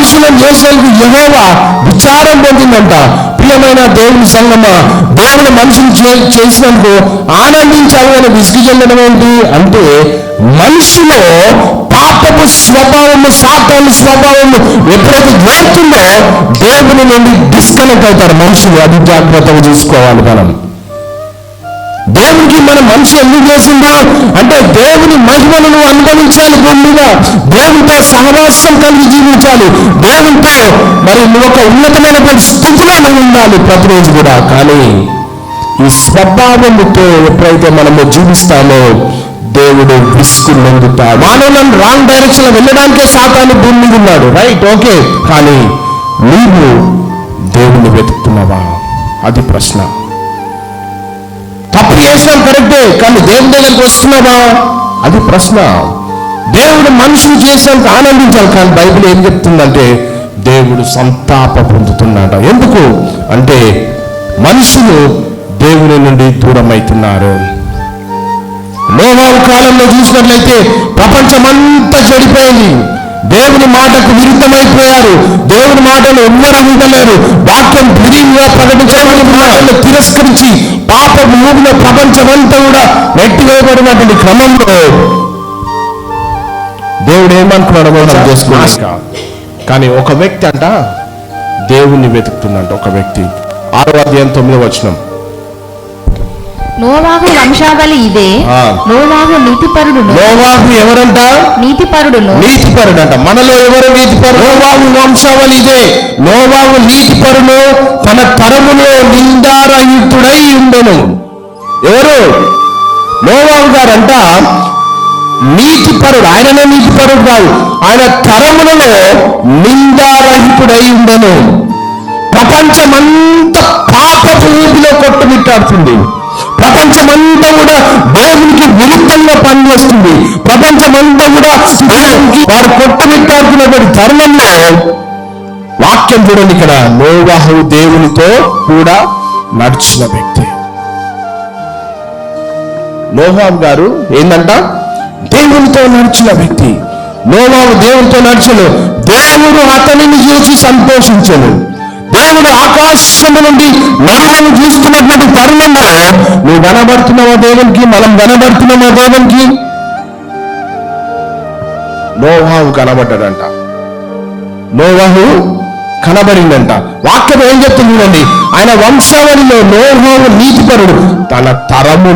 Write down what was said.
మనుషులను చేసేందుకు యెహోవా విచారం పొందిందంట. ప్రియమైన దేవుని సంగమా, దేవుడు మనుషులు చేసినందుకు ఆనందించాలి అని విసిగి చెందడం ఏంటి అంటే, మనిషిలో పాపపు స్వభావము, సాతాను స్వభావము ఎప్పుడైతే వేస్తుందో దేవుని నుండి డిస్కనెక్ట్ అవుతారు మనుషులు. అది జాగ్రత్తగా చూసుకోవాలి. మనం దేవునికి మన మనిషి ఎందుకు చేసిందో అంటే, దేవుని మహిమను నువ్వు అనుభవించాలి, భూమిగా దేవునితో సహవాసం కలిగి జీవించాలి, దేవునితో మరి నువ్వు ఒక ఉన్నతమైనటువంటి స్థితిలో నువ్వు ఉండాలి ప్రతిరోజు కూడా. కానీ ఈ స్వభావముతో ఎప్పుడైతే మనము జీవిస్తామో దేవుడు విసుగు పొందుతాడు. మానవులను రాంగ్ డైరెక్షన్ లో వెళ్ళడానికే సాతాను భూమి మీద ఉన్నాడు, రైట్, ఓకే. కానీ నీవు దేవుణ్ణి వెతుకుతున్నావా? అది ప్రశ్న. తప్పు చేసినాం కరెక్టే, కానీ దేవుని దగ్గరికి వస్తున్నావా? అది ప్రశ్న. దేవుడు మనుషులు చేసినందుకు ఆనందించాలి, కానీ బైబిల్ ఏం చెప్తుందంటే దేవుడు సంతాప పొందుతున్నాడు. ఎందుకు అంటే మనుషులు దేవుని నుండి దూరం అవుతున్నారు. నోవాహు కాలంలో చూసినట్లయితే ప్రపంచమంతా చెడిపోయింది. దేవుని మాటకు విరుద్ధమైపోయారు. దేవుని మాటను ఎవ్వరూ వినలేరు. వాక్యం విరివిగా ప్రకటించడానికి మాటలు తిరస్కరించి పాప భూమిలో ప్రపంచమంతా కూడా నెట్టివేయబడినటువంటి క్రమంలో దేవుడు ఏమనుకున్నాడో మనం చేసుకోవాలి. కానీ ఒక వ్యక్తి అంట దేవుణ్ణి వెతుకుతుందంట. ఒక వ్యక్తి 6వ అధ్యాయం 9వ వచనం. నోవాహు వంశావళి ఇదే. నోవాహు నీతిపరుడు. నోవాహు ఎవరంట? నీతిపరుడు. నీతిపరుడు అంట. మనలో ఎవరు నీతిపరుడు? నోవాహు వంశావళి ఇదే. నోవాహు నీతిపరుడు, తన తరములో నిందారహితుడై ఉండెను. ఎవరు? నోవాహు గారంట నీతిపరుడు. ఆయననే నీతిపరుడు కాదు, ఆయన తరములలో నిందారహితుడై ఉండెను. ప్రపంచమంతా పాపపు ఊపిలో కొట్టుమిట్టాడుతుంది. ప్రపంచమంతా కూడా దేవునికి విరుద్ధంగా పనిచేస్తుంది. ప్రపంచమంతా కూడా దేవునికి వారు కొట్టుమిట్టాడుతున్నటువంటి తరుణంలో వాక్యం చూడండి ఇక్కడ. నోవాహు దేవునితో కూడా నడిచిన వ్యక్తి. నోవాహు గారు ఏంటంట? దేవునితో నడిచిన వ్యక్తి. నోవాహు దేవునితో నడిచను. దేవుడు అతనిని చూసి సంతోషించను. దేవుడు ఆకాశము నుండి మనలను చూస్తున్నటువంటి తరుణంలో నువ్వు కనబడుతున్నావా దేవునికి? మనం కనబడుతున్నామా దేవునికి? నోవాహు కనబడ్డాడంట. నోవాహు కనబడిందంట. వాక్యం ఏం చెప్తుంది చూడండి. ఆయన వంశావళిలో నోవాహు నీతిపరుడు, తన తరము